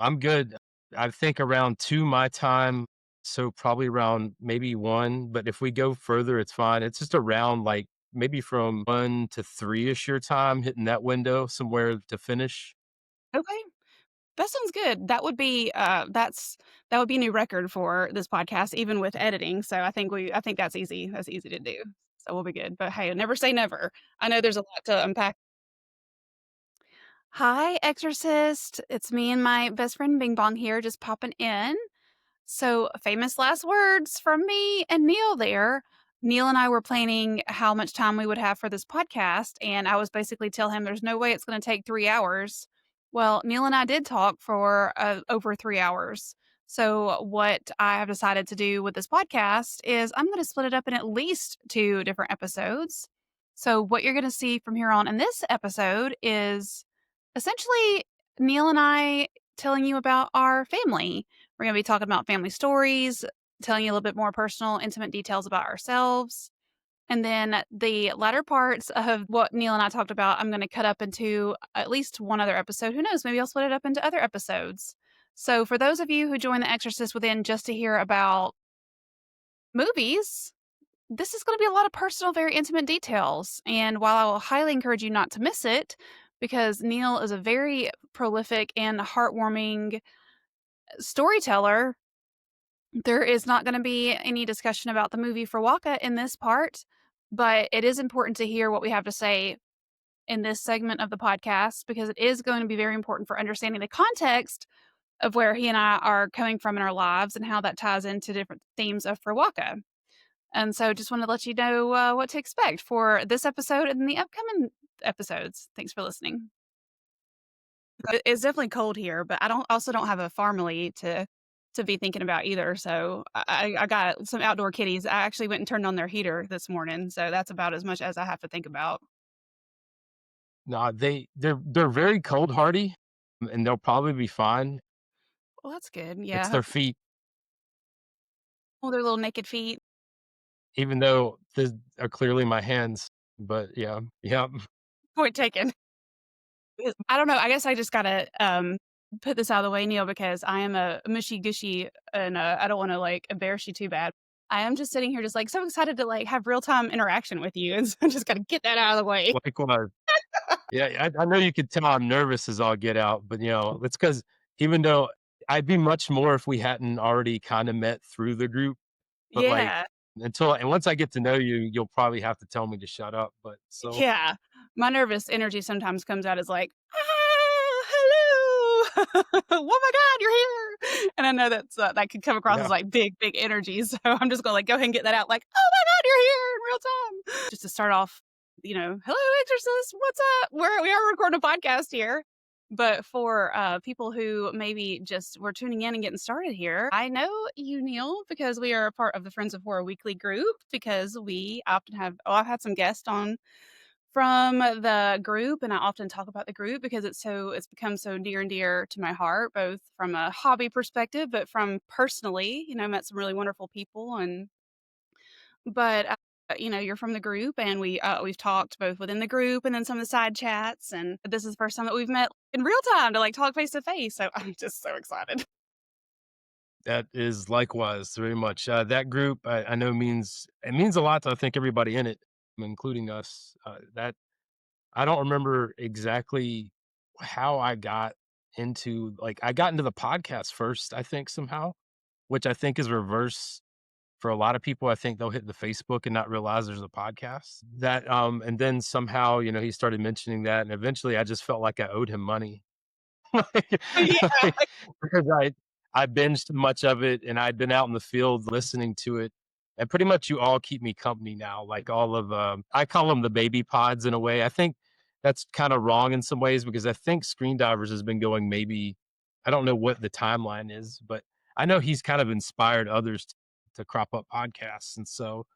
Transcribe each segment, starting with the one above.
I'm good. I think around 2 my time, so probably around maybe 1, but if we go further, it's fine. It's just around, like, maybe from 1 to 3-ish your time, hitting that window somewhere to finish. Okay, that sounds good. That would be a new record for this podcast, even with editing, so I think that's easy to do, so we'll be good, but hey, never say never. I know there's a lot to unpack. Hi, Exorcist. It's me and my best friend Bing Bong here, just popping in. So, famous last words from me and Neil there. Neil and I were planning how much time we would have for this podcast, and I was basically tell him there's no way it's going to take 3 hours. Well, Neil and I did talk for over 3 hours. So, what I have decided to do with this podcast is I'm going to split it up in at least 2 different episodes. So, what you're going to see from here on in this episode is essentially Neil and I telling you about our family. We're going to be talking about family stories, telling you a little bit more personal, intimate details about ourselves. And then the latter parts of what Neil and I talked about, I'm going to cut up into at least one other episode. Who knows? Maybe I'll split it up into other episodes. So, for those of you who join The Exorcist within just to hear about movies, this is going to be a lot of personal, very intimate details. And while I will highly encourage you not to miss it, because Neil is a very prolific and heartwarming storyteller, there is not gonna be any discussion about the movie Fréwaka in this part, but it is important to hear what we have to say in this segment of the podcast because it is going to be very important for understanding the context of where he and I are coming from in our lives and how that ties into different themes of Fréwaka. And so just wanted to let you know, what to expect for this episode and the upcoming episodes. Thanks for listening. It's definitely cold here, but I don't have a family to be thinking about either, so I got some outdoor kitties. I actually went and turned on their heater this morning, so that's about as much as I have to think about. No, they're very cold hardy, and they'll probably be fine. Well, that's good, It's yeah. their feet, Oh, their little naked feet. even though these are clearly my hands, but yeah, yeah. Point taken. I don't know, I guess I just gotta, put this out of the way, Neil, because I am a mushy-gushy and, I don't wanna, like, embarrass you too bad. I am just sitting here just, like, so excited to, like, have real-time interaction with you, and so I just gotta get that out of the way. Likewise. Yeah, I know you could tell I'm nervous as all get out, but, it's because even though I'd be much more if we hadn't already kinda met through the group, but, like, Yeah. once I get to know you, you'll probably have to tell me to shut up, but so Yeah. My nervous energy sometimes comes out as like, "Ah, hello. Oh my god, you're here." And I know that could come across as, yeah. like, big, big energy, so I'm just gonna, like, go ahead and get that out, like, "Oh my god, you're here in real time." Just to start off, "Hello, exorcist, what's up?" We are recording a podcast here. But for, people who maybe just were tuning in and getting started here, I know you, Neil, because we are a part of the Friends of Horror Weekly group because we often I've had some guests on from the group, and I often talk about the group because it's become so near and dear to my heart, both from a hobby perspective, but from personally, met some really wonderful people but you're from the group and we've talked both within the group and then some of the side chats, and this is the first time that we've met in real time to like talk face to face. So I'm just so excited. That is likewise very much. That group I know means a lot to I think everybody in it, including us. That I don't remember exactly how I got into I got into the podcast first, I think somehow, which I think is reverse for a lot of people. I think they'll hit the Facebook and not realize there's a podcast. And then somehow, he started mentioning that, and eventually I just felt like I owed him money. Like Yeah. like, because I binged much of it, and I'd been out in the field listening to it, and pretty much you all keep me company now, like all of, I call them the baby pods in a way. I think that's kinda wrong in some ways because I think Screen Divers has been going maybe I don't know what the timeline is, but I know he's kind of inspired others to crop up podcasts, and so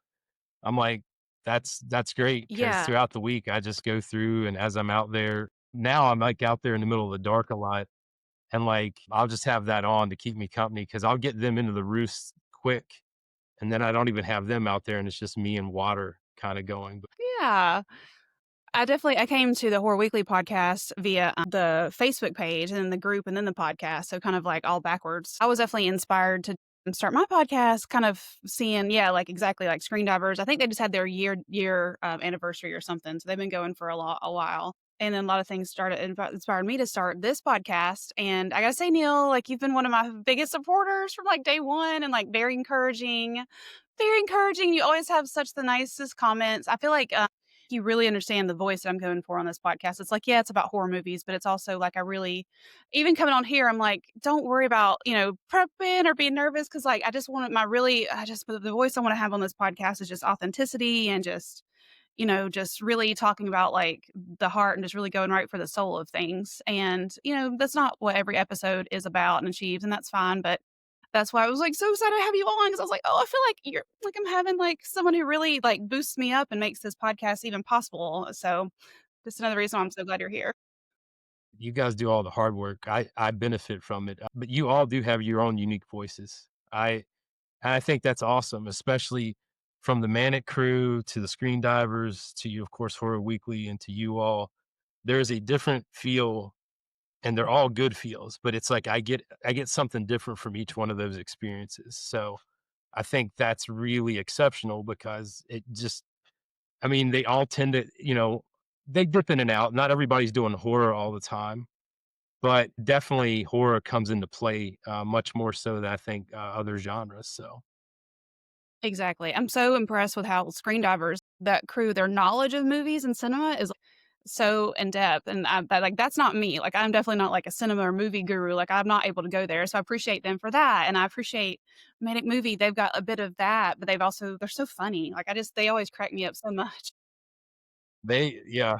I'm like, that's great because Yeah. throughout the week, I just go through, and as I'm out there now I'm, like, out there in the middle of the dark a lot, and, I'll just have that on to keep me company because 'cause I'll get them into the roost quick, and then I don't even have them out there, and it's just me and water kinda going, but Yeah. I definitely I came to the Horror Weekly podcast via, the Facebook page and then the group and then the podcast, so kind of, like, all backwards. I was definitely inspired to start my podcast, kind of seeing yeah, like, exactly, like, Screen Divers. I think they just had their anniversary or something, so they've been going for a while, and then a lot of things started inspired me to start this podcast, and I gotta say, Neil, like, you've been one of my biggest supporters from, like, day one and, like, very encouraging. Very encouraging. You always have such the nicest comments. I feel like, you really understand the voice that I'm going for on this podcast. It's like, yeah, it's about horror movies, but it's also like I really even coming on here, I'm like, don't worry about, prepping or being nervous because like I just want my really I just the voice I want to have on this podcast is just authenticity and just, just really talking about like the heart and just really going right for the soul of things. And, that's not what every episode is about and achieves, and that's fine. But that's why I was, like, so excited to have you on because I was like, "Oh, I feel like you're like, I'm having, like, someone who really, like, boosts me up and makes this podcast even possible." So, just another reason why I'm so glad you're here. You guys do all the hard work. I benefit from it, but you all do have your own unique voices. I think that's awesome, especially from the Manic Crew to the Screen Divers to you, of course, Horror Weekly, and to you all. There's a different feel, and they're all good feels, but it's like I get something different from each one of those experiences. So I think that's really exceptional because it just I mean, they all tend to, they dip in and out. Not everybody's doing horror all the time, but definitely horror comes into play much more so than I think other genres. So Exactly. I'm so impressed with how Screen Divers, that crew, their knowledge of movies and cinema is so in depth, and that's not me. Like, I'm definitely not like a cinema or movie guru. Like, I'm not able to go there, so I appreciate them for that, and I appreciate Manic Movie. They've got a bit of that, but they're so funny. Like, they always crack me up so much. yeah,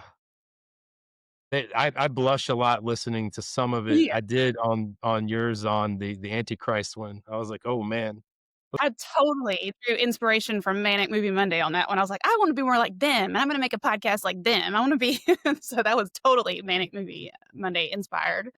I blush a lot listening to some of it. Yeah. I did on yours on the Antichrist one. I was like, oh man, I totally drew inspiration from Manic Movie Monday on that one. I was like, "I wanna be more like them, and I'm gonna make a podcast like them. I wanna be" so that was totally Manic Movie Monday inspired.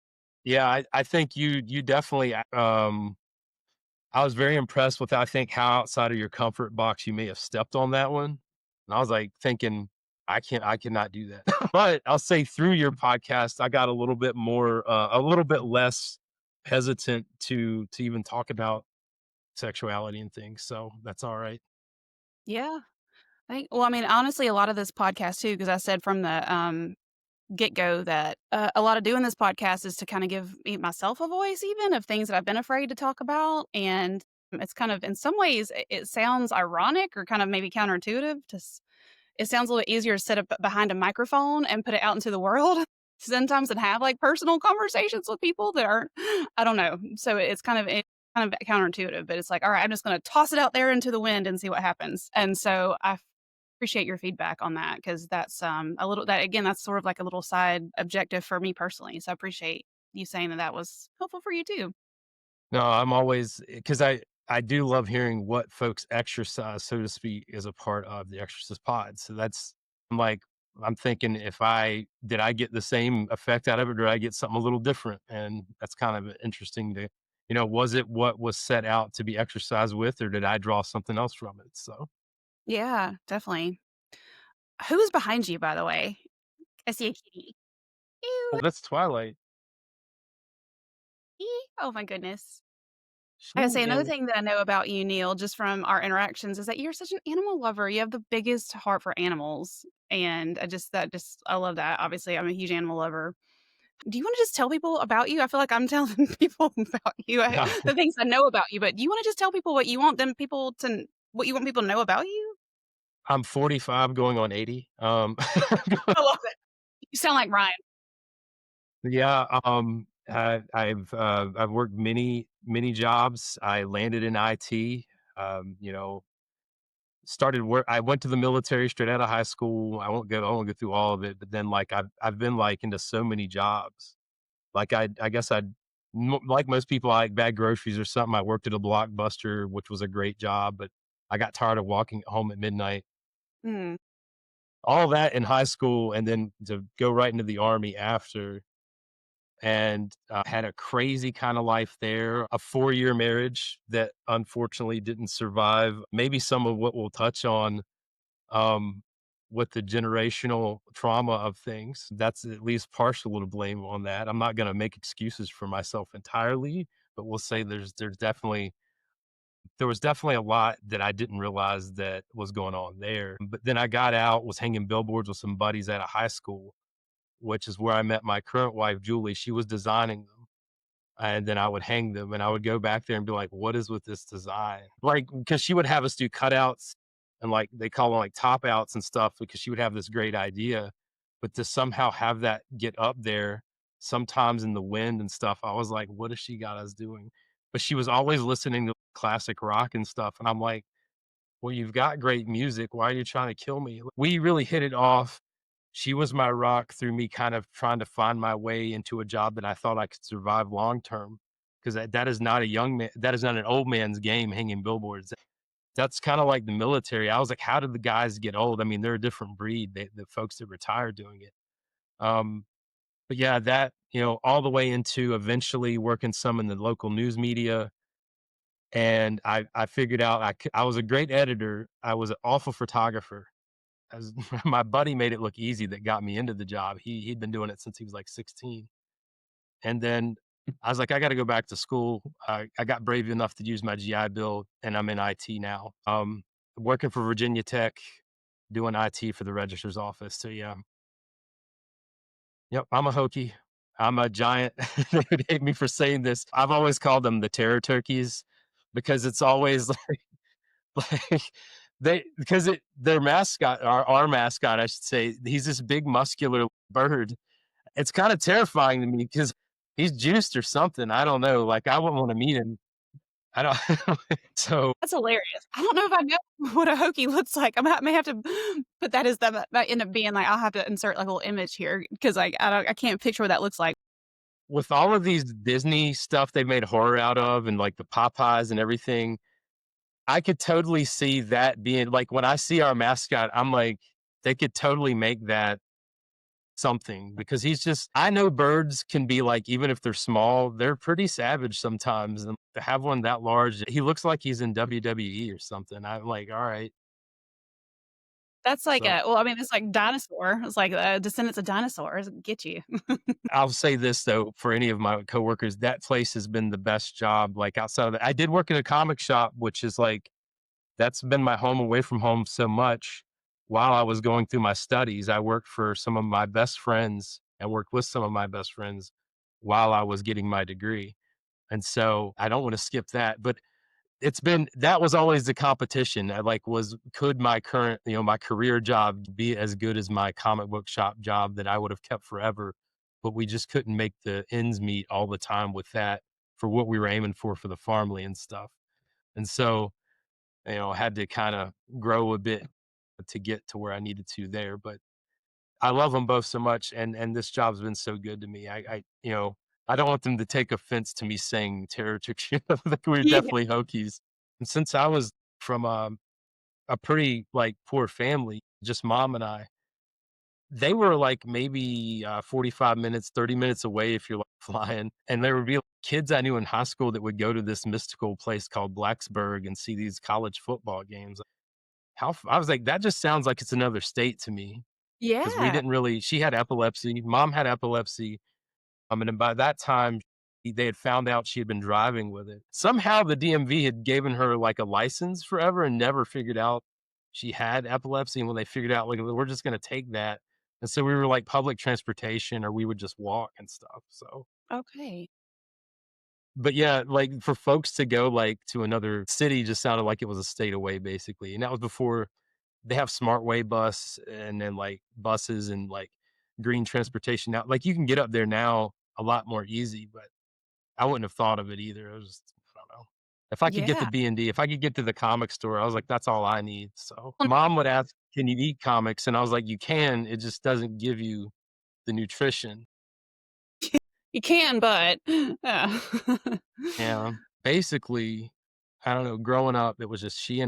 yeah, I think you definitely I was very impressed with, I think, how outside of your comfort box you may have stepped on that one. And I was like thinking, I cannot do that. But I'll say through your podcast, I got a little bit more, a little bit less hesitant to even talk about sexuality and things. So that's all right. Yeah. I mean, honestly, a lot of this podcast too, because I said from the, get-go that, a lot of doing this podcast is to kinda give me myself a voice even of things that I've been afraid to talk about, and it's kind of in some ways, it sounds ironic or kind of maybe counterintuitive to it sounds a little bit easier to sit up behind a microphone and put it out into the world sometimes and have, like, personal conversations with people that aren't I don't know. So it's kind of counterintuitive, but it's like, "Alright, I'm just gonna toss it out there into the wind and see what happens." And so I appreciate your feedback on that because that's, a little that again, that's sort of like a little side objective for me personally. So I appreciate you saying that that was helpful for you too. No, I'm always because I do love hearing what folks exercise, so to speak, is a part of the Exorcist pod. So that's I'm like I'm thinking if I get the same effect out of it, or did I get something a little different? And that's kind of interesting to, was it what was set out to be exercised with, or did I draw something else from it? So Yeah, definitely. Who is behind you, by the way? I see a kitty. Ew. well, that's Twilight. Oh my goodness. I gotta She say, another is thing that I know about you, Neil, just from our interactions, is that you're such an animal lover. You have the biggest heart for animals, and I love that. Obviously, I'm a huge animal lover. Do you wanna just tell people about you? I feel like I'm telling people about you, the things I know about you, but do you wanna just tell people what you want people to know about you? I'm 45 going on 80. I love it. You sound like Ryan. Yeah, I've worked many jobs. I landed in IT. You know, started work. I went to the military straight out of high school. I won't go through all of it, but then like I've been like into so many jobs. Like I guess like most people, I like bag groceries or something. I worked at a Blockbuster, which was a great job, but I got tired of walking home at midnight. Mm. All that in high school, and then to go right into the army after and had a crazy kind of life there, a 4-year marriage that unfortunately didn't survive. Maybe some of what we'll touch on. Um, with the generational trauma of things. That's at least partial to blame on that. I'm not gonna make excuses for myself entirely, but we'll say there was definitely a lot that I didn't realize that was going on there. But then I got out, was hanging billboards with some buddies at a high school, which is where I met my current wife, Julie. She was designing them, and then I would hang them, and I would go back there and be like, "What is with this design?" Like, because she would have us do cutouts and, like, they call them, like, top outs and stuff because she would have this great idea, but to somehow have that get up there, sometimes in the wind and stuff, I was like, "What has she got us doing?" But she was always listening to classic rock and stuff, and I'm like, "Well, you've got great music. Why are you trying to kill me?" We really hit it off. She was my rock through me kind of trying to find my way into a job that I thought I could survive long term. Because that is not a young man, that is not an old man's game, hanging billboards. That's kinda like the military. I was like, "How did the guys get old?" I mean, they're a different breed, the folks that retire doing it. Um, but yeah, that, all the way into eventually working some in the local news media, and I figured out I was a great editor. I was an awful photographer. As my buddy made it look easy that got me into the job. He'd been doing it since he was like 16. And then I was like, I got to go back to school. I got brave enough to use my GI Bill, and I'm in IT now. Working for Virginia Tech, doing IT for the registrar's office. So yeah, yep, I'm a Hokie. I'm a giant. They would hate me for saying this. I've always called them the terror turkeys because it's always like they because their mascot, our mascot, I should say, he's this big muscular bird. It's kinda terrifying to me because he's juiced or something, I don't know, like, I wouldn't wanna meet him. I don't so That's hilarious. I don't know if I know what a hokey looks like. May have to put that as that end up being like I'll have to insert, like, a little image here because, like, I can't picture what that looks like. with all of these Disney stuff they made horror out of and, like, the Popeyes and everything, I could totally see that being like, when I see our mascot, I'm like, they could totally make that something because he's just I know birds can be like, even if they're small, they're pretty savage sometimes, and to have one that large, he looks like he's in WWE or something. I'm like, "Alright." That's like So, a well, I mean, it's like dinosaur. It's like, descendants of dinosaurs get you. I'll say this though, for any of my coworkers, that place has been the best job, like, outside of that I did work in a comic shop, which is like that's been my home away from home so much. While I was going through my studies, I worked for some of my best friends and worked with some of my best friends while I was getting my degree. And so I don't want to skip that, but it's been that was always the competition. I like was could my current, my career job be as good as my comic book shop job that I would have kept forever, but we just couldn't make the ends meet all the time with that for what we were aiming for the farmly and stuff. And so, had to kind of grow a bit to get to where I needed to there, but I love them both so much, and this job's been so good to me. I don't want them to take offense to me saying terror took like, we're Yeah. definitely Hokies. And since I was from, a pretty, like, poor family, just mom and I, they were, like, maybe, 45 minutes, 30 minutes away if you're, like, flying, and there would be kids I knew in high school that would go to this mystical place called Blacksburg and see these college football games. I was like, "That just sounds like it's another state to me." 'Cause we Yeah. didn't really she had epilepsy, mom had epilepsy, and then by that time, they had found out she had been driving with it. Somehow the DMV had given her, like, a license forever and never figured out she had epilepsy, and when they figured out, like, "We're just gonna take that," and so we were, like, public transportation or we would just walk and stuff, so Okay. but yeah, like, for folks to go, like, to another city just sounded like it was a state away, basically, and that was before they have SmartWay bus and then, like, buses and, like, green transportation now like, you can get up there now a lot more easy, but I wouldn't have thought of it either. It was just I don't know. If I could get to Yeah. B&D, if I could get to the comic store, I was like, "That's all I need." So, mom would ask, "Can you eat comics?" And I was like, "You can, it just doesn't give you the nutrition." You can, but yeah. Yeah. Basically, I don't know, growing up, it was just she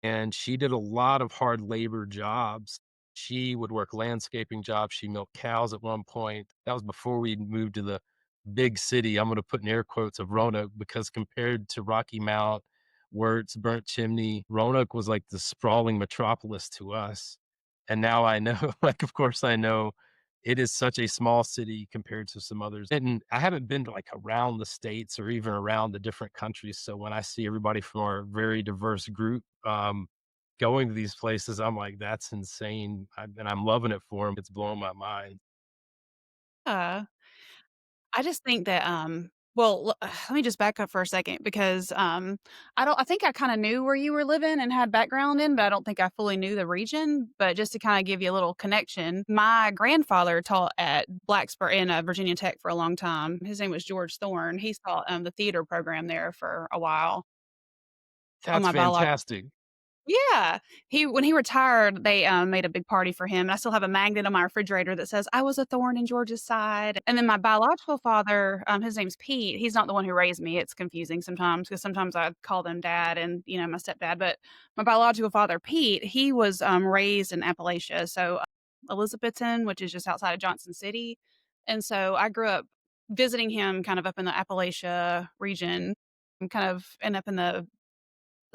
and she did a lot of hard labor jobs. She would work landscaping jobs. She milked cows at one point. That was before we moved to the big city. I'm going to put in air quotes of Roanoke because compared to Rocky Mount, Wirtz, Burnt Chimney, Roanoke was like the sprawling metropolis to us. and now I know, like, of course, I know it is such a small city compared to some others, and I haven't been to, like, around the states or even around the different countries, so when I see everybody from our very diverse group, going to these places, I'm like, "That's insane," and I'm loving it for them. It's blowing my mind. Uh, I just think that, well, let me just back up for a second because, I think I kinda knew where you were living and had background in, but I don't think I fully knew the region. But just to kinda give you a little connection, my grandfather taught at Blacksburg in, Virginia Tech for a long time. His name was George Thorne. He taught, the theater program there for a while on That's my biological. fantastic. Yeah. He when he retired, they, made a big party for him, and I still have a magnet on my refrigerator that says, "I was a thorn in George's side." And then my biological father, his name's Pete, he's not the one who raised me, it's confusing sometimes because sometimes I call them dad and, my stepdad, but my biological father, Pete, he was, raised in Appalachia, so, Elizabethton, which is just outside of Johnson City, and so I grew up visiting him kind of up in the Appalachia region, and kind of end up in the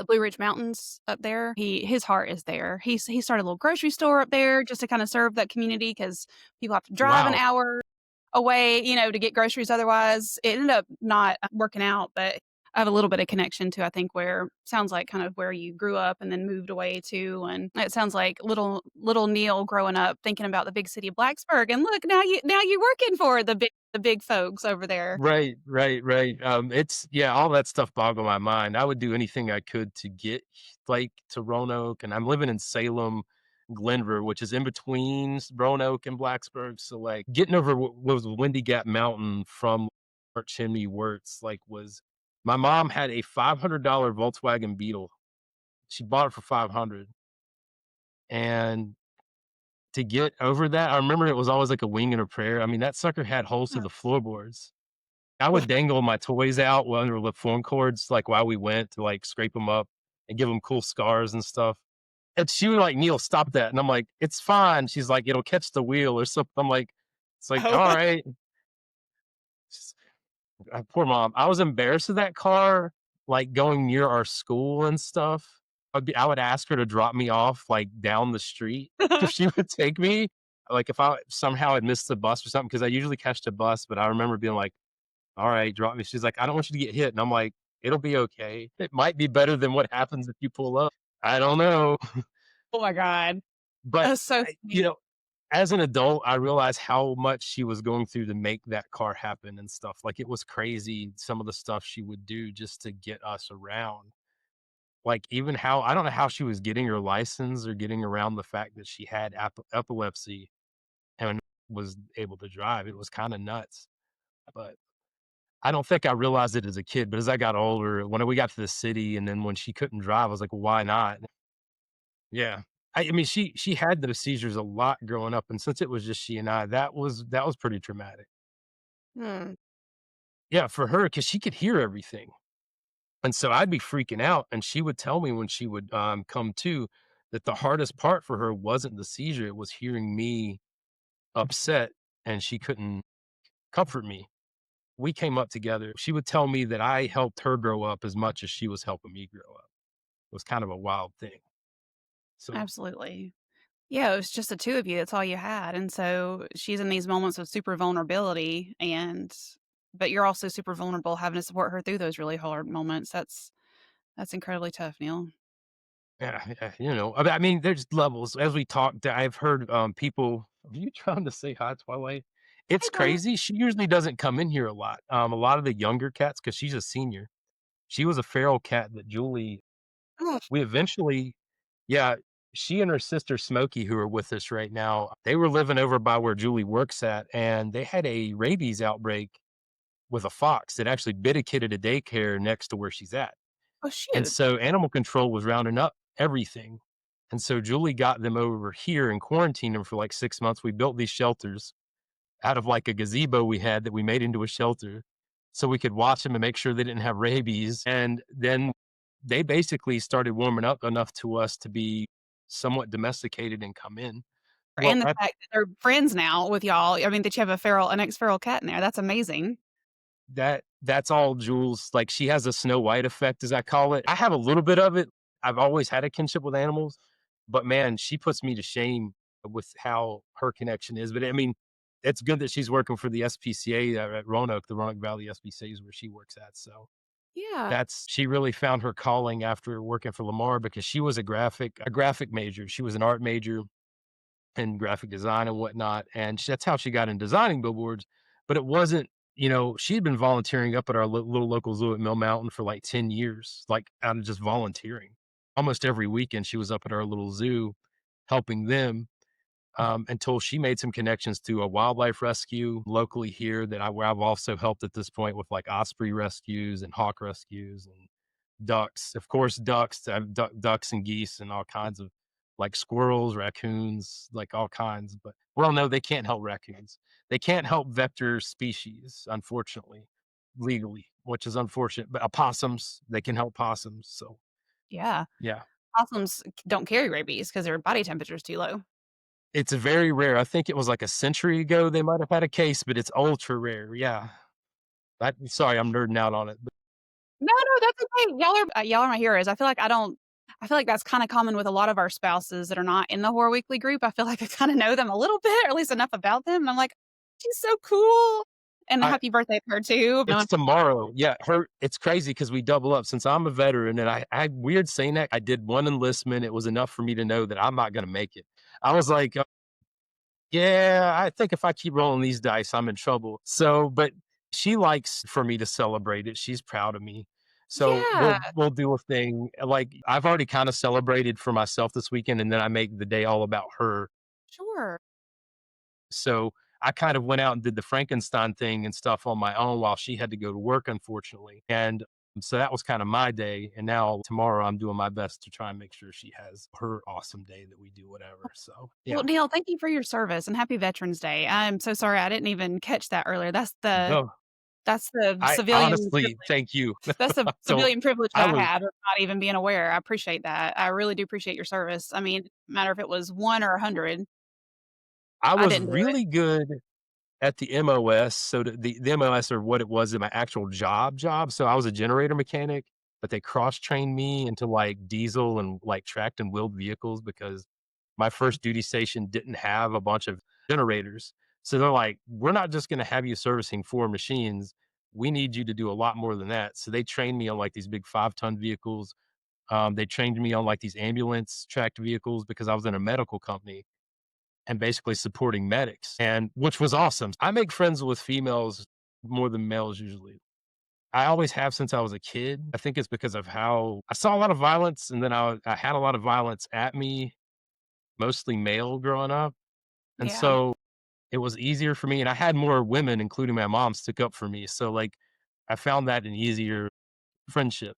Blue Ridge Mountains up there. His heart is there. He started a little grocery store up there just to kinda serve that community because people have to drive an Wow. hour away, to get groceries otherwise. It ended up not working out, but I have a little bit of connection to, I think, where sounds like kind of where you grew up and then moved away to, and it sounds like little Neil growing up thinking about the big city of Blacksburg, and look, now you're working for the big folks over there. Right, right, right. It's yeah, all that stuff boggled my mind. I would do anything I could to get like to Roanoke, and I'm living in Salem, Glenver, which is in between Roanoke and Blacksburg. So like getting over what was Windy Gap Mountain from Fort Chimney Works, like was my mom had a $500 Volkswagen Beetle. She bought it for 500, and to get over that, I remember it was always like a wing and a prayer. I mean, that sucker had holes to the floorboards. I would dangle my toys out while under the phone cords, like, while we went to, like, scrape them up and give them cool scars and stuff, and she would like, "Neil, stop that," and I'm like, "It's fine." She's like, "It'll catch the wheel or something." I'm like, it's like, Oh. "Alright." Poor mom. I was embarrassed of that car, like, going near our school and stuff. I would ask her to drop me off, like, down the street if she would take me, like, if I somehow had missed the bus or something, because I usually catch the bus, but I remember being like, "Alright, drop me." She's like, "I don't want you to get hit," and I'm like, "It'll be okay. It might be better than what happens if you pull up." I don't know, Oh my god. but That's so I funny. as an adult, I realized how much she was going through to make that car happen and stuff. Like, it was crazy some of the stuff she would do just to get us around. Like, even how I don't know how she was getting her license or getting around the fact that she had epilepsy and was able to drive. It was kinda nuts, but I don't think I realized it as a kid, but as I got older, when we got to the city and then when she couldn't drive, I was like, "Well, why not?" Yeah. I mean, she had those seizures a lot growing up, and since it was just she and I, that was pretty traumatic. Hmm. Yeah, for her, because she could hear everything, and so I'd be freaking out, and she would tell me when she would, come to, that the hardest part for her wasn't the seizure, it was hearing me upset, and she couldn't comfort me. We came up together. She would tell me that I helped her grow up as much as she was helping me grow up. It was kind of a wild thing. So, Absolutely. Yeah, it was just the 2 of you, that's all you had, and so she's in these moments of super vulnerability, but you're also super vulnerable having to support her through those really hard moments. That's incredibly tough, Neil. yeah, yeah, I mean, there's levels. As we talked, I've heard, people are you trying to say hi, Twilight? Hey, It's Twilight. crazy. She usually doesn't come in here a lot of the younger cats, because she's a senior. She was a feral cat that Julie Oh, we eventually yeah, she and her sister Smokey, who are with us right now, they were living over by where Julie works at, and they had a rabies outbreak with a fox that actually bit a kid at a daycare next to where she's at. oh, And shoot. so animal control was rounding up everything. And so Julie got them over here and quarantined them for like 6 months. We built these shelters out of like a gazebo we had that we made into a shelter so we could watch them and make sure they didn't have rabies. And then they basically started warming up enough to us to be somewhat domesticated and come in. Well, And the fact that they're friends now with y'all. I mean, that you have an ex-feral cat in there, that's amazing. that's all Jules. Like, she has a Snow White effect, as I call it. I have a little bit of it. I've always had a kinship with animals, but man, she puts me to shame with how her connection is. But I mean, it's good that she's working for the SPCA at Roanoke, the Roanoke Valley SPCA is where she works at. So Yeah. that's she really found her calling after working for Lamar because she was a graphic major. She was an art major and graphic design and whatnot. And that's how she got in designing billboards. But it wasn't, she'd been volunteering up at our little local zoo at Mill Mountain for like 10 years, like out of just volunteering. Almost every weekend, she was up at our little zoo helping them until she made some connections to a wildlife rescue locally here where I've also helped at this point with like osprey rescues and hawk rescues and ducks, of course, ducks, ducks and geese and all kinds of like squirrels, raccoons, like all kinds. But well, no, they can't help raccoons. They can't help vector species, unfortunately, legally, which is unfortunate. But opossums, they can help possums. So Yeah. yeah, Possums don't carry rabies because their body temperature is too low. it's very rare. I think it was like a century ago they might have had a case, but it's ultra rare. Yeah. Sorry, I'm nerding out on it. But No, no, that's okay. Y'all are my heroes. I feel like that's kinda common with a lot of our spouses that are not in the Horror Weekly group. I feel like I kinda know them a little bit, or at least enough about them, and I'm like, "She's so cool." And I happy birthday to her too. It's tomorrow. Yeah, it's crazy because we double up since I'm a veteran and I weird saying that. I did one enlistment. It was enough for me to know that I'm not gonna make it. I was like, yeah, I think if I keep rolling these dice, I'm in trouble." So, but she likes for me to celebrate it. She's proud of me. So Yeah, we'll do a thing. Like I've already kind of celebrated for myself this weekend, and then I make the day all about her. sure. So I kind of went out and did the Frankenstein thing and stuff on my own while she had to go to work, unfortunately. And so that was kind of my day. And now tomorrow I'm doing my best to try and make sure she has her awesome day that we do whatever. So Well, yeah. Neil, thank you for your service and happy Veterans Day. I'm so sorry I didn't even catch that earlier. No, That's the I civilian honestly privilege. thank you. That's the So civilian privilege I that I was had of not even being aware. I appreciate that. I really do appreciate your service. I mean, no matter if it was 1 or 100, I I was didn't do it. really good at the MOS, so the MOS or what it was in my actual job, so I was a generator mechanic, but they cross-trained me into, like, diesel and, like, tracked and wheeled vehicles because my first duty station didn't have a bunch of generators. So they're like, "We're not just gonna have you servicing 4 machines, we need you to do a lot more than that." So they trained me on, like, these big 5-ton vehicles. They trained me on, like, these ambulance tracked vehicles because I was in a medical company and basically supporting medics, and which was awesome. I make friends with females more than males usually. I always have since I was a kid. I think it's because of how I saw a lot of violence, and then I had a lot of violence at me, mostly male growing up, and Yeah. so it was easier for me, and I had more women, including my mom, stick up for me. So, like, I found that an easier friendship.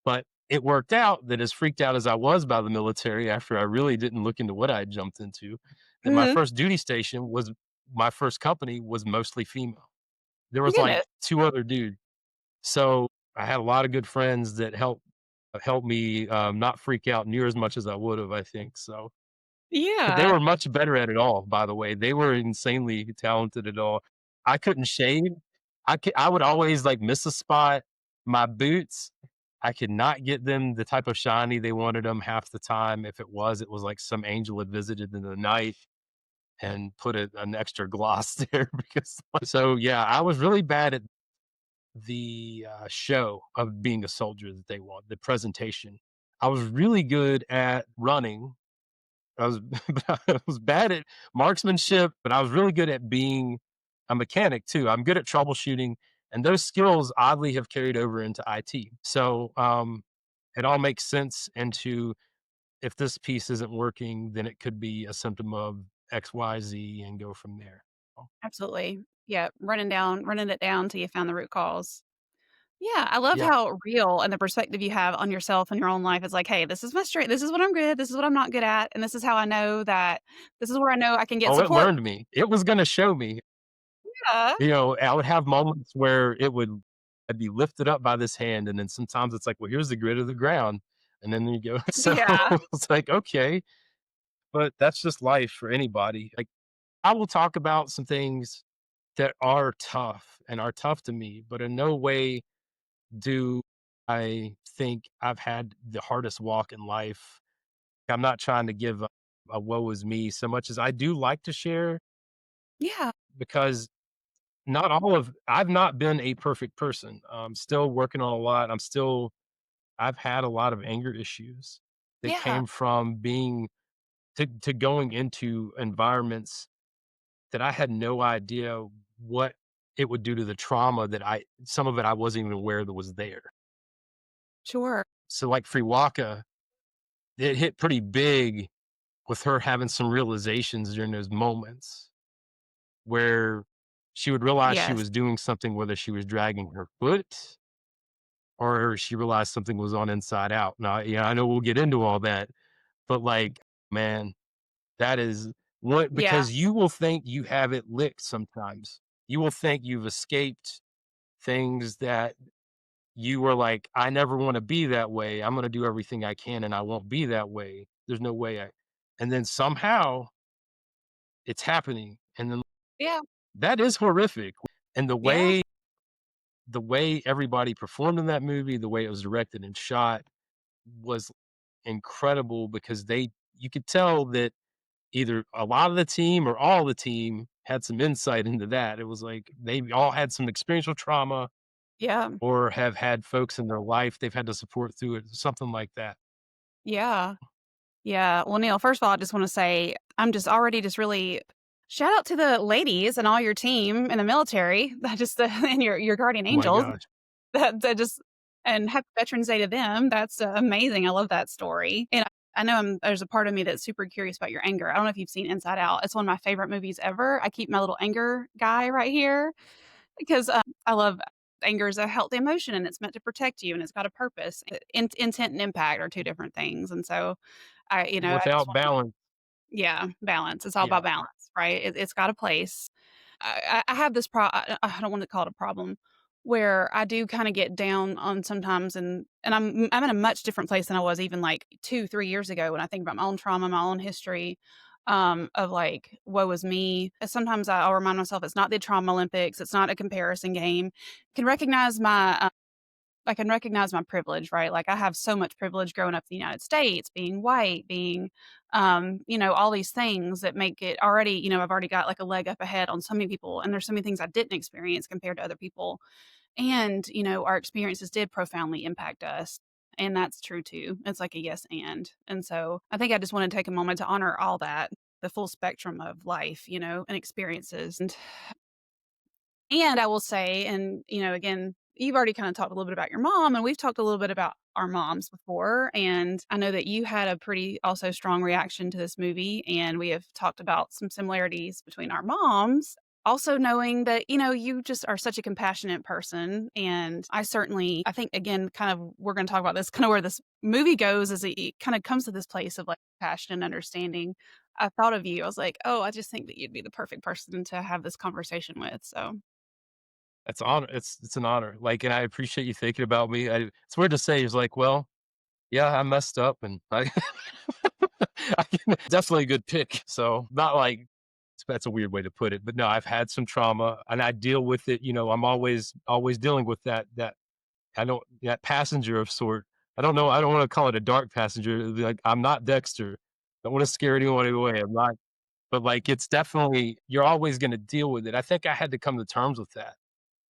But it worked out that as freaked out as I was by the military after I really didn't look into what I had jumped into, that my Mhm. first duty station was my first company was mostly female. There My was like goodness. 2 other dudes. So I had a lot of good friends that helped me, not freak out near as much as I would have, I think. So but they Yeah. were much better at it all, by the way. They were insanely talented at all. I couldn't shave. I would always, like, miss a spot. My boots, I could not get them the type of shiny they wanted them half the time. If it was like some angel had visited in the night and put an extra gloss there because so, yeah, I was really bad at the, show of being a soldier that they want, the presentation. I was really good at running. I was I was bad at marksmanship, but I was really good at being a mechanic too. I'm good at troubleshooting, and those skills oddly have carried over into IT. So it all makes sense into if this piece isn't working, then it could be a symptom of XYZ and go from there. Oh, Absolutely. Yeah, running it down till you found the root cause. Yeah, I love yeah. how real and the perspective you have on yourself and your own life is like, "Hey, this is my strength. This is what I'm good. This is what I'm not good at, and this is how I know that this is where I know I can get Oh, it support." learned me. It was going to show me. Yeah. I would have moments where I'd be lifted up by this hand, and then sometimes it's like, well, here's the grit of the ground, and then you go. So Yeah. it's like, okay, but that's just life for anybody. Like I will talk about some things that are tough and are tough to me, but in no way do I think I've had the hardest walk in life. I'm not trying to give up. a woe is me so much as I do like to share Yeah. because not all of I've not been a perfect person. I'm still working on a lot. I've had a lot of anger issues that Yeah. came from being to going into environments that I had no idea what it would do to the trauma that I some of it I wasn't even aware that was there. Sure. So like Fréwaka, it hit pretty big with her having some realizations during those moments where she would realize she Yes. was doing something, whether she was dragging her foot or she realized something was on inside out. Now, yeah, I know we'll get into all that, but like, man, that is what Yeah. because you will think you have it licked sometimes. You will think you've escaped things that you were like, I never want to be that way. I'm going to do everything I can and I won't be that way. There's no way and then somehow it's happening. And then Yeah. that is horrific. And Yeah. the way everybody performed in that movie, the way it was directed and shot was incredible because they you could tell that either a lot of the team or all the team had some insight into that. It was like they all had some experiential trauma Yeah. or have had folks in their life they've had to support through it, something like that. Yeah. Yeah. Well, Neil, first of all, I just want to say I'm just already just really shout out to the ladies and all your team in the military that just and your guardian Oh my angels gosh. that just and happy Veterans Day to them. That's amazing. I love that story. And I know there's a part of me that's super curious about your anger. I don't know if you've seen Inside Out. It's one of my favorite movies ever. I keep my little anger guy right here because I love anger is a healthy emotion and it's meant to protect you and it's got a purpose. Intent and impact are two different things. And so I just Without want balance. yeah, balance. It's all Yeah. about balance, right? It's got a place. I have this I don't want to call it a problem, where I do kinda get down on sometimes and I'm in a much different place than I was even, like, 2, 3 years ago when I think about my own trauma, my own history, of, like, "Woe is me." Sometimes I'll remind myself it's not the trauma Olympics, it's not a comparison game. Can recognize I can recognize my privilege, right? Like I have so much privilege growing up in the United States, being white, being, all these things that make it already, I've already got like a leg up ahead on so many people. And there's so many things I didn't experience compared to other people. And, our experiences did profoundly impact us. And that's true too. It's like a yes and. And so I think I just want to take a moment to honor all that, the full spectrum of life, and experiences. And I will say, and, again, you've already kinda talked a little bit about your mom, and we've talked a little bit about our moms before, and I know that you had a pretty also strong reaction to this movie, and we have talked about some similarities between our moms. Also knowing that, you just are such a compassionate person, and I think, again, kind of we're gonna talk about this, kinda where this movie goes is it kinda comes to this place of, like, passion and understanding. I thought of you, I was like, "Oh, I just think that you'd be the perfect person to have this conversation with," so It's an honor. Like, and I appreciate you thinking about me. It's weird to say. It's like, well, yeah, I messed up, and definitely a good pick. So not like that's a weird way to put it, but no, I've had some trauma, and I deal with it. I'm always dealing with that. I don't that passenger of sort. I don't know. I don't want to call it a dark passenger. Like I'm not Dexter. Don't want to scare anyone away. I'm not. But like it's definitely you're always going to deal with it. I think I had to come to terms with that.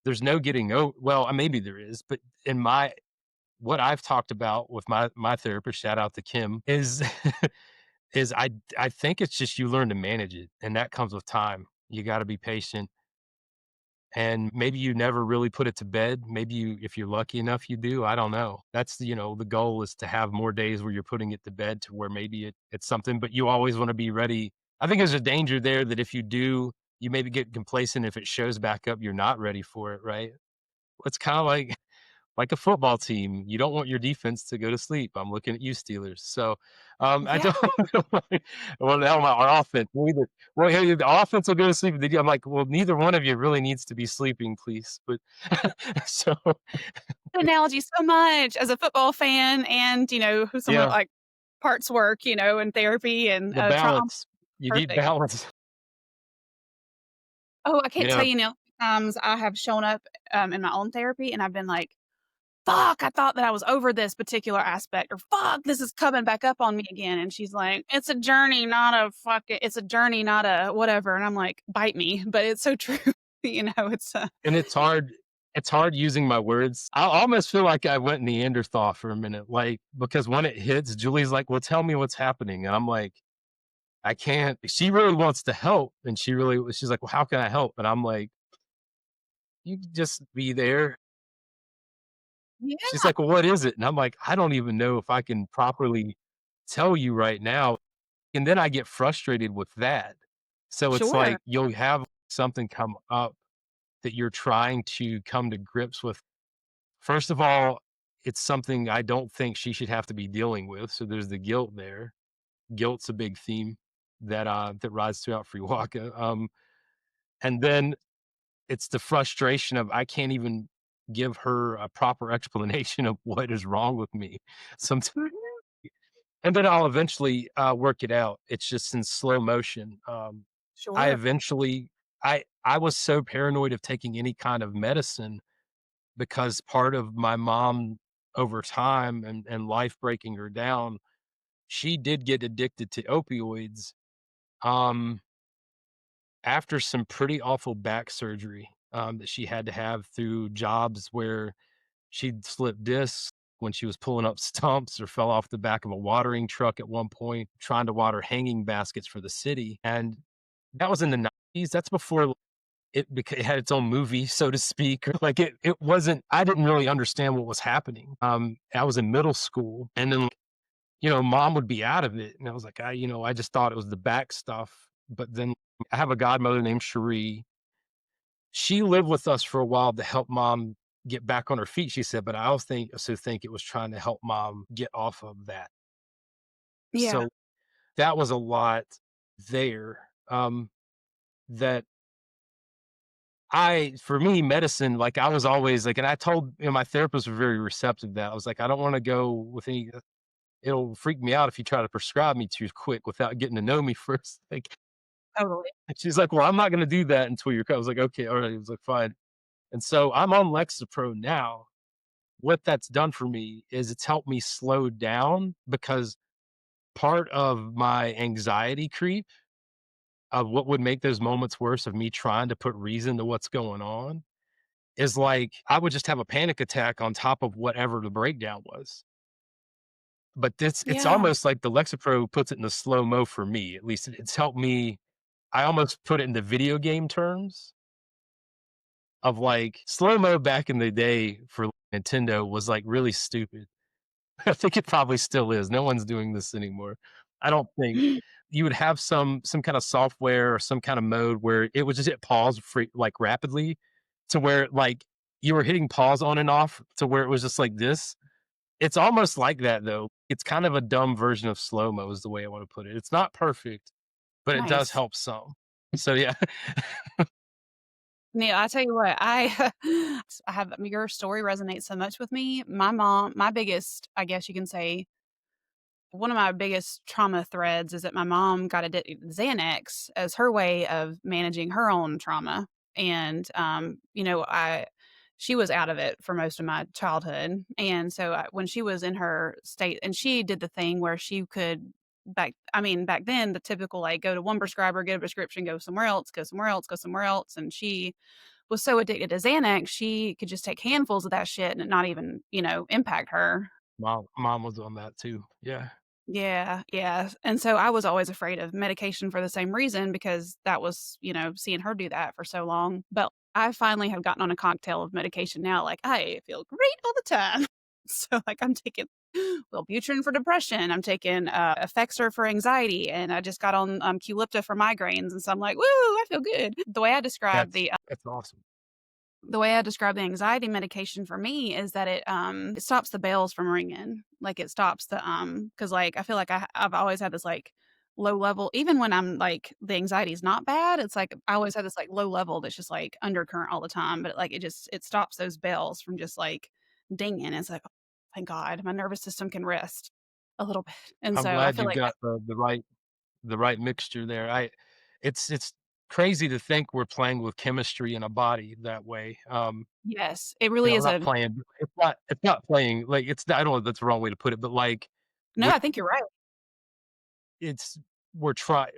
There's no getting oh well, maybe there is, but in my what I've talked about with my therapist, shout out to Kim, is is I think it's just you learn to manage it, and that comes with time. You gotta be patient, and maybe you never really put it to bed. Maybe you if you're lucky enough, you do, I don't know. That's the goal is to have more days where you're putting it to bed to where maybe it's something, but you always wanna be ready. I think there's a danger there that if you do, you maybe get complacent if it shows back up, you're not ready for it, right? It's kinda like a football team, you don't want your defense to go to sleep. I'm looking at you, Steelers. So, I yeah. don't well, now our offense, neither well, hey, the offense will go to sleep. I'm like, well, neither one of you really needs to be sleeping, please. But so, Analogy so much as a football fan and, who's someone yeah, like parts work, and therapy and, the trauma. balance. You need Perfect. balance. Oh, I can't tell Yeah, you, times I have shown up, in my own therapy and I've been like, "Fuck, I thought that I was over this particular aspect," or "Fuck, this is coming back up on me again." And she's like, "It's a journey, not a fucking it's a journey, not a whatever." And I'm like, "Bite me." But it's so true. You know, And it's hard using my words. I almost feel like I went Neanderthal for a minute, like, because when it hits, Julie's like, "Well, tell me what's happening." And I'm like, "I can't." She really wants to help, and she's like, "Well, how can I help?" And I'm like, "You just be there." She's Yeah, like, "Well, what is it?" And I'm like, "I don't even know if I can properly tell you right now." And then I get frustrated with that. So it's sure. like you'll have something come up that you're trying to come to grips with. First of all, it's something I don't think she should have to be dealing with, so there's the guilt there. Guilt's a big theme that rides throughout Fréwaka, and then it's the frustration of I can't even give her a proper explanation of what is wrong with me. Sometimes, Mhm. and then I'll eventually, work it out. It's just in slow motion. I Sure. eventually I was so paranoid of taking any kind of medicine because part of my mom over time and life breaking her down, she did get addicted to opioids, um, after some pretty awful back surgery, that she had to have through jobs where she'd slipped discs when she was pulling up stumps or fell off the back of a watering truck at one point trying to water hanging baskets for the city, and that was in the '90s. That's before it had its own movie, so to speak, or like it wasn't I didn't really understand what was happening. I was in middle school, and then, mom would be out of it, and I was like, I just thought it was the back stuff, but then I have a godmother named Cherie. She lived with us for a while to help mom get back on her feet, she said, but I also think it was trying to help mom get off of that. Yeah. So, that was a lot there, that for me, medicine, like, I was always like, and I told, my therapist was very receptive to that. I was like, "I don't wanna go with any it'll freak me out if you try to prescribe me too quick without getting to know me first." Like, Totally. she's like, "Well, I'm not gonna do that until you're." I was like, "Okay, alright." I was like, "Fine." And so I'm on Lexapro now. What that's done for me is it's helped me slow down because part of my anxiety creep of what would make those moments worse of me trying to put reason to what's going on is like I would just have a panic attack on top of whatever the breakdown was. But this it's Yeah. almost like the Lexapro puts it in the slow mo for me, at least it's helped me. I almost put it in the video game terms of like slow mo back in the day for Nintendo was like really stupid. I think it probably still is. No one's doing this anymore. I don't think. You would have some kind of software or some kind of mode where it would just hit pause like rapidly to where like you were hitting pause on and off to where it was just like this. It's almost like that though. It's kind of a dumb version of slow-mo is the way I want to put it. It's not perfect, but it does Nice. help some. So yeah. Yeah, I tell you what, I I have your story resonates so much with me. My mom my biggest, I guess you can say, one of my biggest trauma threads is that my mom got addicted to Xanax as her way of managing her own trauma. And, she was out of it for most of my childhood. And so when she was in her state, and she did the thing where she could, back then, the typical like go to one prescriber, get a prescription, go somewhere else, go somewhere else, go somewhere else. And she was so addicted to Xanax, she could just take handfuls of that shit and it not even, impact her. Mom was on that too. Yeah. Yeah, yeah, and so I was always afraid of medication for the same reason because that was, seeing her do that for so long, but I finally have gotten on a cocktail of medication now, like, I feel great all the time. So, like, I'm taking Wellbutrin for depression, I'm taking, Effexor for anxiety, and I just got on, Qulipta for migraines, and so I'm like, "Woo, I feel good." The way I describe the anxiety medication for me is that it stops the bells from ringing. Like, it stops because like, I feel like I've always had this, like, low level even when I'm, like, the anxiety is not bad, it's like I always have this, like, low level that's just, like, undercurrent all the time, but, like, it stops those bells from just, like, dinging. It's like, "Oh, thank God, my nervous system can rest a little bit." And I'm so I glad feel you've like got the right mixture there. It's crazy to think we're playing with chemistry in a body that way. Yes, it You really know, is not a playing it's not playing, like, it's not I don't know if that's the wrong way to put it, but, like, no, we're I think you're right. it's we're try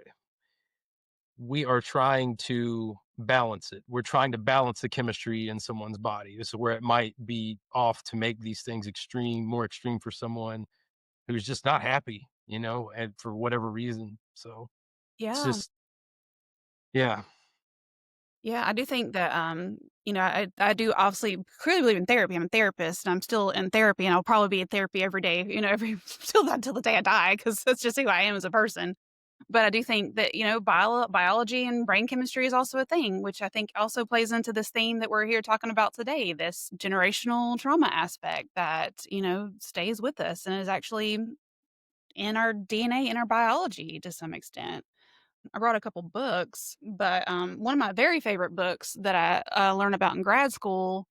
we are trying to balance it. We're trying to balance the chemistry in someone's body. This is where it might be off to make these things more extreme for someone who's just not happy, and for whatever reason. So it's Yeah. just yeah. Yeah, I do think that, I do obviously clearly believe in therapy. I'm a therapist, and I'm still in therapy, and I'll probably be in therapy every day, every till the day I die, because that's just who I am as a person. But I do think that, biology and brain chemistry is also a thing, which I think also plays into this theme that we're here talking about today, this generational trauma aspect that, stays with us and is actually in our DNA, in our biology to some extent. I brought a couple books, but, one of my very favorite books that I learned about in grad school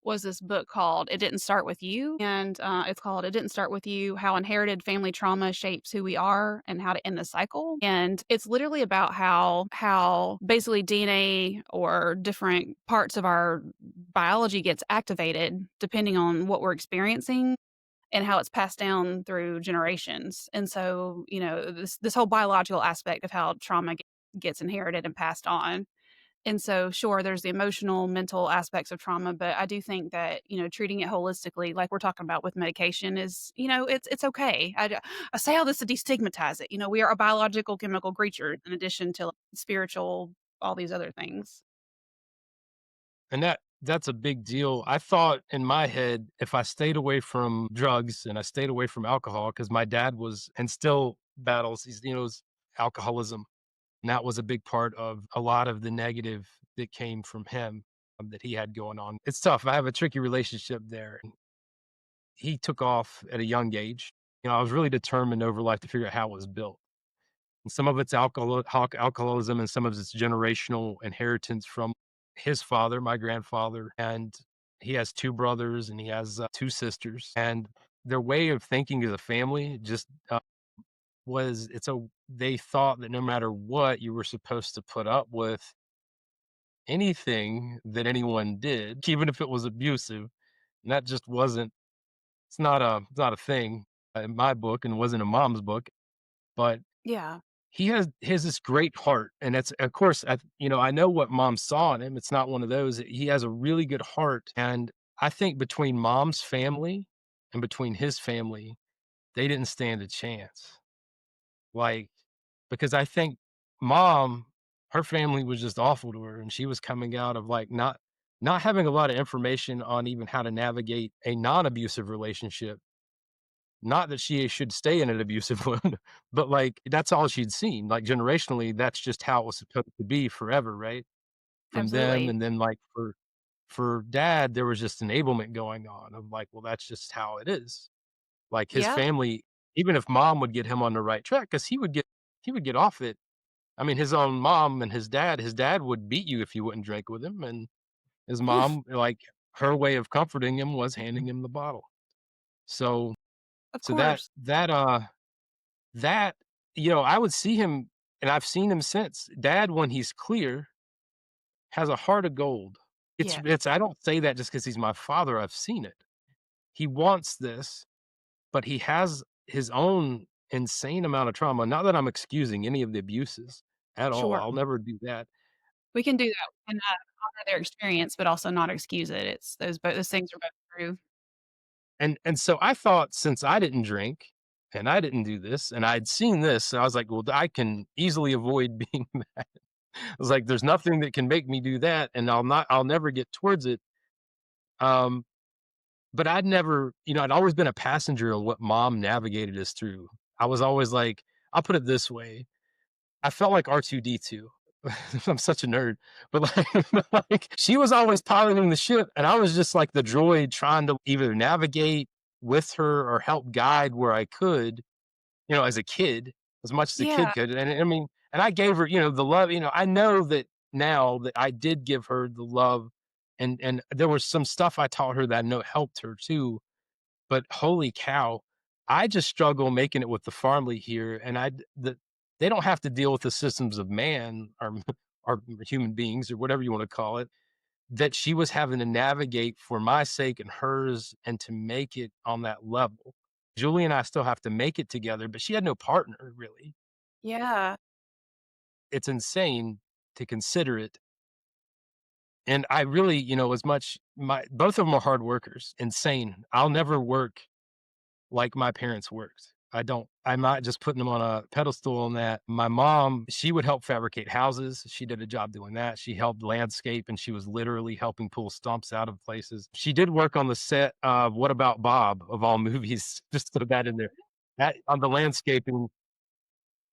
was this book called It Didn't Start With You, and, it's called It Didn't Start With You: How Inherited Family Trauma Shapes Who We Are and How to End the Cycle, and it's literally about how basically DNA or different parts of our biology gets activated depending on what we're experiencing and how it's passed down through generations. And so, this whole biological aspect of how trauma gets inherited and passed on. And so, sure, there's the emotional, mental aspects of trauma, but I do think that treating it holistically, like we're talking about with medication, is it's okay. I say all this to destigmatize it. We are a biological, chemical creature in addition to like, spiritual, all these other things. And that's a big deal. I thought in my head, if I stayed away from drugs and I stayed away from alcohol, because my dad was and still battles, his alcoholism. And that was a big part of a lot of the negative that came from him, that he had going on. It's tough. I have a tricky relationship there. And he took off at a young age. I was really determined over life to figure out how it was built. And some of it's alcoholism, and some of it's generational inheritance from his father, my grandfather. And he has two brothers and he has two sisters. And their way of thinking as a family just they thought that no matter what, you were supposed to put up with anything that anyone did, even if it was abusive. And that just wasn't it's not a thing in my book, and wasn't in mom's book. But Yeah, he has this great heart, and it's of course, I know what mom saw in him. It's not one of those. He has a really good heart, and I think between mom's family and between his family, they didn't stand a chance. Like, because I think mom, her family was just awful to her, and she was coming out of, like, not having a lot of information on even how to navigate a non-abusive relationship. Not that she should stay in an abusive one, but, like, that's all she'd seen. Like, generationally, that's just how it was supposed to be forever, right? From them, absolutely. and then, like, for dad, there was just enablement going on of, like, well, that's just how it is. Like, his Yeah. family, even if mom would get him on the right track, because he would get off it. I mean, his own mom and his dad would beat you if you wouldn't drink with him, and his mom, like, her way of comforting him was handing him the bottle. So Of so that course. that, that I would see him, and I've seen him since. Dad, when he's clear, has a heart of gold. Yeah, It's I don't say that just because he's my father, I've seen it. He wants this, but he has his own insane amount of trauma. Not that I'm excusing any of the abuses at all, sure. I'll never do that. We can do that and, honor their experience, but also not excuse it. It's those things are both true. And so I thought, since I didn't drink and I didn't do this and I'd seen this, I was like, "Well, I can easily avoid being mad." I was like, "There's nothing that can make me do that, and I'll never get towards it." Um, but I'd always been a passenger of what mom navigated us through. I was always like, I'll put it this way, I felt like R2-D2. I'm such a nerd, but like she was always piloting the ship, and I was just like the droid trying to either navigate with her or help guide where I could, as a kid, as much as a kid Yeah, could. And I mean, and I gave her, the love. I know that now that I did give her the love, and there was some stuff I taught her that I know helped her too. But holy cow, I just struggle making it with the family here, and they don't have to deal with the systems of man or or human beings or whatever you want to call it. that she was having to navigate for my sake and hers and to make it on that level. Julie and I still have to make it together, but she had no partner really. Yeah. It's insane to consider it. And I really, as much my both of them are hard workers, insane. I'll never work like my parents worked. I don't. I'm not just putting them on a pedestal on that. My mom, she would help fabricate houses. She did a job doing that. She helped landscape and she was literally helping pull stumps out of places. She did work on the set of What About Bob of all movies, just to put that in there. That on the landscaping.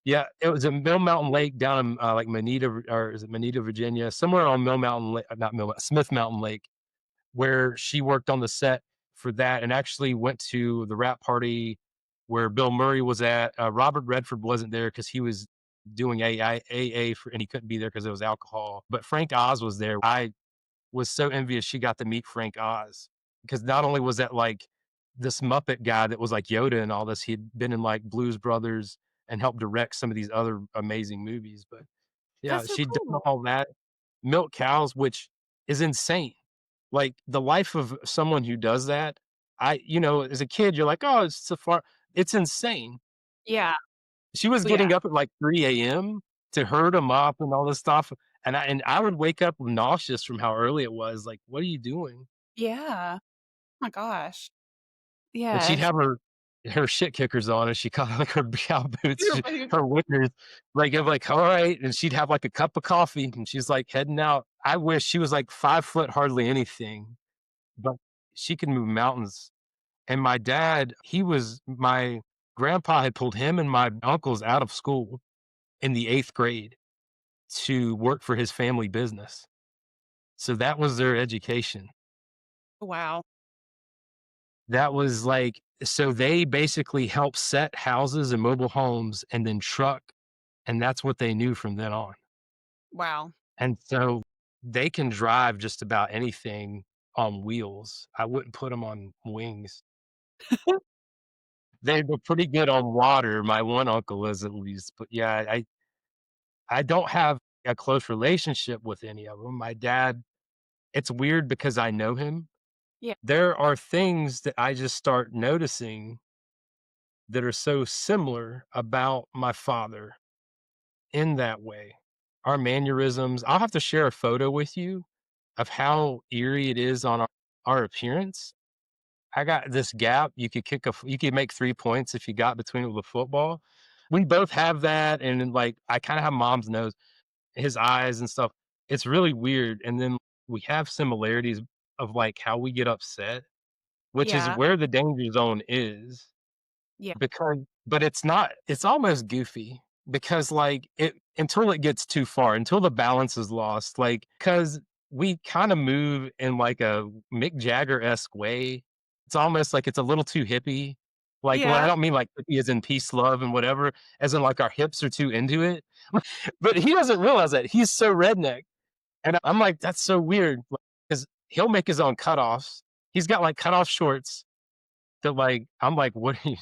Yeah, it was in Mill Mountain Lake down in like Manita, or is it Manita, Virginia? Somewhere on Mill Mountain Lake, not Mill, Smith Mountain Lake, where she worked on the set for that and actually went to the wrap party where Bill Murray was at. Robert Redford wasn't there because he was doing AA for, and he couldn't be there because it was alcohol. But Frank Oz was there. I was so envious she got to meet Frank Oz because not only was that like this Muppet guy that was like Yoda and all this, he'd been in like Blues Brothers and helped direct some of these other amazing movies. But yeah, That's so she'd done cool. all that, milk cows, which is insane. Like, the life of someone who does that, as a kid, you're like, "Oh, it's so far." It's insane. Yeah. She was Oh, yeah. getting up at, like, 3 a.m. to herd them up and all this stuff, and I would wake up nauseous from how early it was, like, "What are you doing?" Yeah. Oh my gosh. And she'd Yes. have her shit kickers on, and she called like, her cow boots, Your boots. her whippers, like, I'm like, "Alright," and she'd have, like, a cup of coffee, and she's, like, heading out. I wish she was, like, 5 foot, hardly anything, but she could move mountains. And my dad, my grandpa had pulled him and my uncles out of school in the 8th grade to work for his family business. So that was their education. Wow. That was like, so they basically helped set houses and mobile homes and then truck, and that's what they knew from then on. Wow. And so they can drive just about anything on wheels. I wouldn't put them on wings. They were pretty good on water, my one uncle is at least, but yeah, I don't have a close relationship with any of them. My dad, it's weird because I know him. Yeah. There are things that I just start noticing that are so similar about my father in that way. Our mannerisms, I'll have to share a photo with you of how eerie it is on our appearance. I got this gap. You could make 3 points if you got between it with a football. We both have that, and then, like, I kinda have mom's nose, his eyes and stuff. It's really weird, and then we have similarities of, like, how we get upset, which is Yeah. where the danger zone is, Yeah. but it's almost goofy because, like, it until it gets too far, until the balance is lost, like, because we kinda move in, like, a Mick Jagger-esque way. It's almost like it's a little too hippie. Like, well, I Yeah. don't mean, like, hippie as in peace, love, and whatever, as in, like, our hips are too into it. But he doesn't realize that. He's so redneck. And I'm like, "That's so weird," because he'll make his own cutoffs. He's got, like, cutoff shorts that, like I'm like, "What are you?"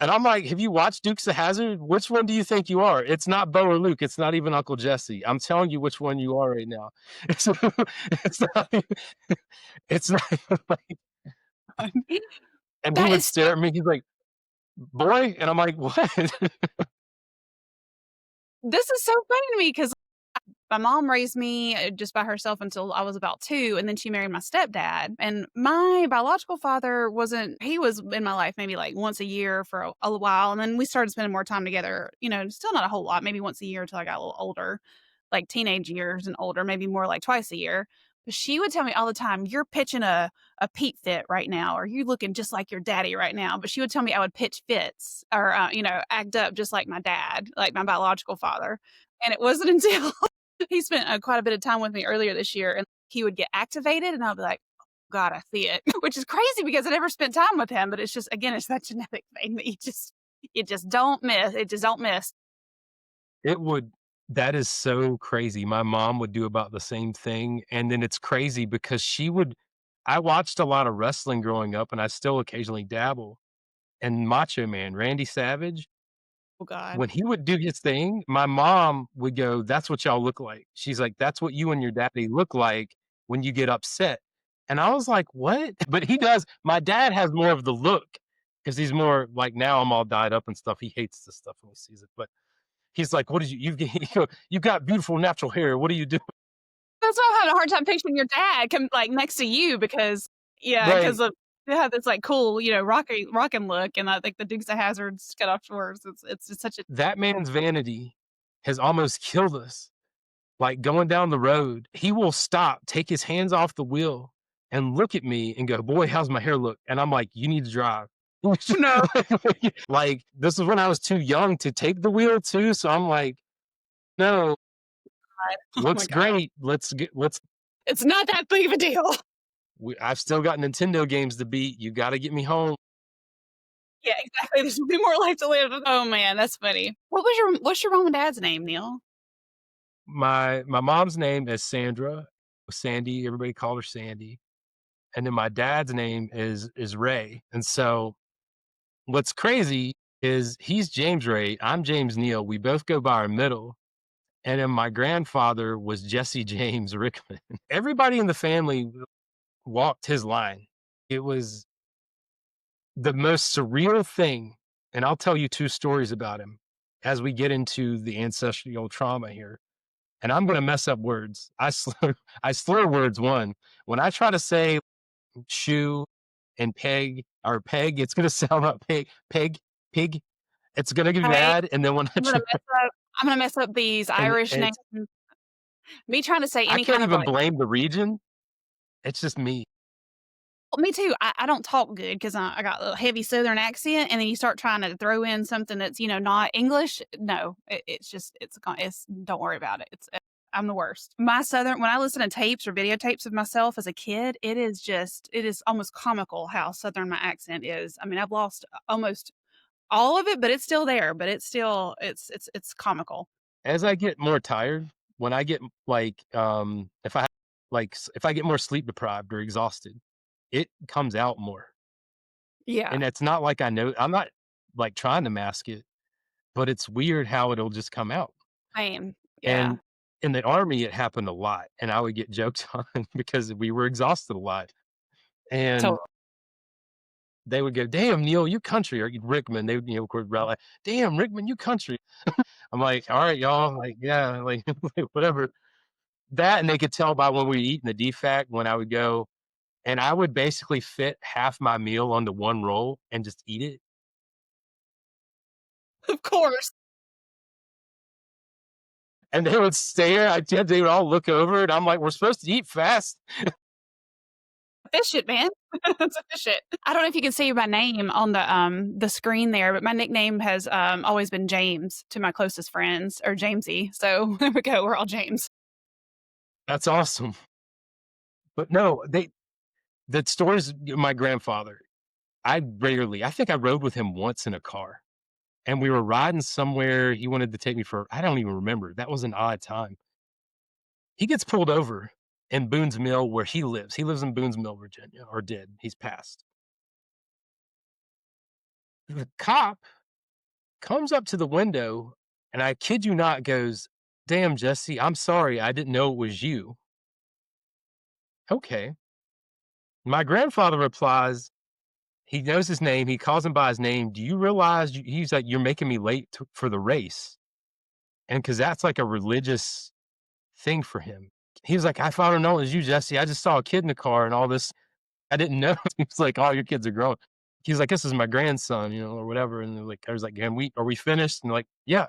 And I'm like, "Have you watched Dukes of Hazzard? Which one do you think you are? It's not Bo or Luke. It's not even Uncle Jesse. I'm telling you which one you are right now." So, it's not even it's not even like and he That would is so stare at me. He's like, "Boy?" And I'm like, "What?" this is so funny to me because my mom raised me, just by herself until I was about 2, and then she married my stepdad, and my biological father wasn't he was in my life maybe, like, once a year for a while, and then we started spending more time together, still not a whole lot, maybe once a year until I got a little older, like teenage years and older, maybe more like twice a year. But she would tell me all the time, "You're pitching a Pete fit right now," or, "You looking just like your daddy right now." But she would tell me I would pitch fits or, act up just like my dad, like my biological father, and it wasn't until he spent, quite a bit of time with me earlier this year, and he would get activated, and I'll be like, "Oh God, I see it," which is crazy because I never spent time with him, but it's just again, it's that genetic thing that you just don't miss. It just don't miss. It would that is so crazy. My mom would do about the same thing, and then it's crazy because I watched a lot of wrestling growing up, and I still occasionally dabble, and Macho Man, Randy Savage, Oh God. when he would do his thing, my mom would go, "That's what y'all look like." She's like, "That's what you and your daddy look like when you get upset. And I was like, what? But he does. My dad has more of the look because he's more like now I'm all dyed up and stuff. He hates this stuff when he sees it. But he's like, what did you've got beautiful natural hair. What do you do? That's why I'm having a hard time picturing your dad come, like, next to you because yeah, Right. 'cause of they have this, like, cool, rocking look, and I think the Dukes of Hazzard's cut off shorts. It's just such a That man's vanity has almost killed us. Like going down the road, he will stop, take his hands off the wheel, and look at me and go, "Boy, how's my hair look?" And I'm like, "You need to drive." oh, no. Like, this is when I was too young to take the wheel too, so I'm like, "No, Oh my looks god. great. Let's It's not that big of a deal. I've still got Nintendo games to beat. You gotta get me home." Yeah, exactly. There's be more life to live. Oh, man, that's funny. What's your mom and dad's name, Neil? My mom's name is Sandra, Sandy, everybody called her Sandy, and then my dad's name is Ray, and so what's crazy is he's James Ray, I'm James Neal, we both go by our middle, and then my grandfather was Jesse James Rickman. Everybody in the family walked his line. It was the most surreal thing, and I'll tell you 2 stories about him as we get into the ancestral trauma here, and I'm gonna mess up words. I slur words, 1. When I try to say shoe and peg or peg, it's gonna sound like pig. It's gonna get me Hey, mad, and then when I I'm gonna try mess up I'm gonna mess up these and Irish names. it's Me trying to say I any can't kind of, even like blame the region, it's just me. well, me too. I don't talk good because I got a heavy Southern accent, and then you start trying to throw in something that's, not English. No, it's just it's don't worry about it. I'm the worst. My Southern when I listen to tapes or videotapes of myself as a kid, it is almost comical how Southern my accent is. I mean, I've lost almost all of it, but it's still there. But it's still it's comical. As I get more tired, when I get, like, if I if I get more sleep deprived or exhausted, it comes out more, Yeah, and it's not like I'm not, like, trying to mask it, but it's weird how it'll just come out, same. Yeah, and in the Army, it happened a lot, and I would get joked on because we were exhausted a lot, and totally. they would go, "Damn, Neil, you country," or Rickman, they would, of course, rally, "Damn, Rickman, you country." I'm like, "All right, y'all," like, "Yeah," like, whatever. That, and they could tell by when we eat in the DFAC when I would go and I would basically fit half my meal onto 1 roll and just eat it, Of course, and they would stare, they would all look over, and I'm like, "We're supposed to eat fast." fish it, man. It's a fish it. I don't know if you can see my name on the screen there, but my nickname has, always been James to my closest friends, or Jamesy, so there we go, we're all James. That's awesome. But no, the stories my grandfather, I think I rode with him once in a car, and we were riding somewhere, he wanted to take me for I don't even remember, that was an odd time. He gets pulled over in Boone's Mill where he lives in Boone's Mill, Virginia, or did, he's passed. The cop comes up to the window, and I kid you not, goes, "Damn, Jesse, I'm sorry, I didn't know it was you." Okay. My grandfather replies, he knows his name, he calls him by his name, "Do you realize" he's like, "You're making me late for the race." And because that's like a religious thing for him. He was like, "If I'd have known it was you, Jesse, I just saw a kid in the car and all this. I didn't know." He was like, "All your kids are grown." He's like, "This is my grandson," or whatever. And they're like, I was like, are we finished?" And they're like, "Yeah."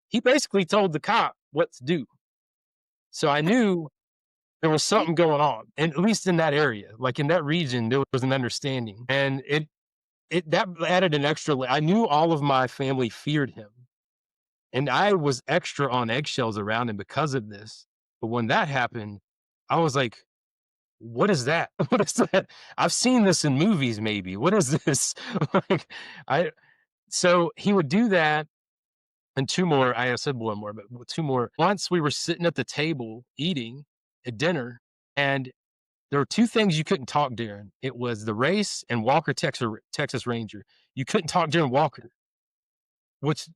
He basically told the cop what to do. So I knew there was Right? something going on, and at least in that area, like in that region, there was an understanding, and it that added an extra. I knew all of my family feared him, and I was extra on eggshells around him because of this. But when that happened, I was like, "What is that? What is that? I've seen this in movies. Maybe what is this?" Like, I so he would do that. And 2 more, I said 1 more, but 2 more. Once we were sitting at the table eating at dinner, and there were 2 things you couldn't talk during. It was the race and Walker, Texas Ranger. You couldn't talk during Walker, which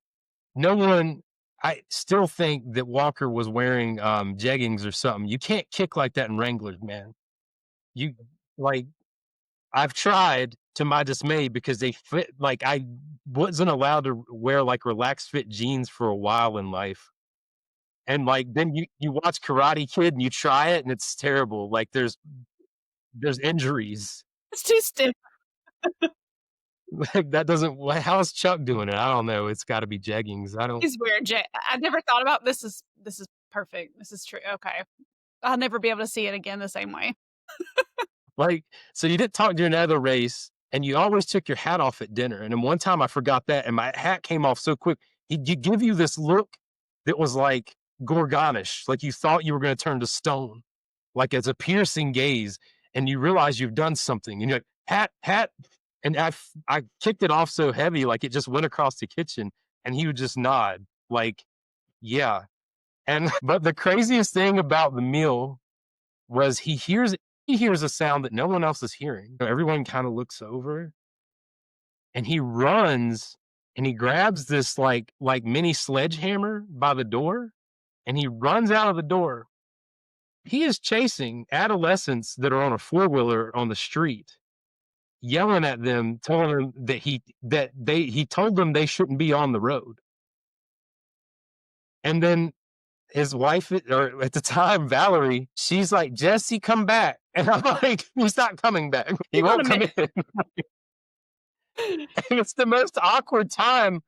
no one I still think that Walker was wearing, jeggings or something. You can't kick like that in Wranglers, man. You like, I've tried to my dismay because they fit like, I wasn't allowed to wear, like, relaxed fit jeans for a while in life, and, like, then you watch Karate Kid and you try it and it's terrible, like, there's injuries. It's too stiff. Like, that doesn't wha how's Chuck doing it? I don't know, it's gotta be jeggings, I don't He's wearing I never thought about this is perfect. This is true. Okay. I'll never be able to see it again the same way. like, so you didn't talk during either race, and you always took your hat off at dinner, and then one time I forgot that, and my hat came off so quick, he'd give you this look that was, like, Gorgonish, like you thought you were gonna turn to stone, like, it's a piercing gaze, and you realize you've done something, and you're like, "Hat, hat," and I kicked it off so heavy, like, it just went across the kitchen, and he would just nod, like, "Yeah," and but the craziest thing about the meal was he hears a sound that no one else is hearing. So everyone kind of looks over and he runs and he grabs this like mini sledgehammer by the door and he runs out of the door. He is chasing adolescents that are on a four-wheeler on the street, yelling at them, telling them he told them they shouldn't be on the road. And then his wife, or at the time, Valerie, she's like, "Jesse, come back." And I'm like, "He's not coming back. He Hang on won't a come minute. in." And it's the most awkward time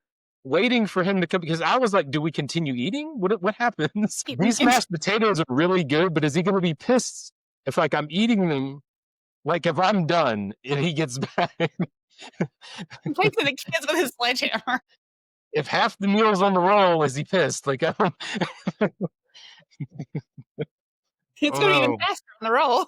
waiting for him to come because I was like, "Do we continue eating? What happens?" These mashed potatoes are really good, but is he gonna be pissed if like I'm eating them? Like if I'm done and he gets back, Play to the kids with his sledgehammer. if half the meal's on the roll, is he pissed? Like, It's going even oh, faster on the roll.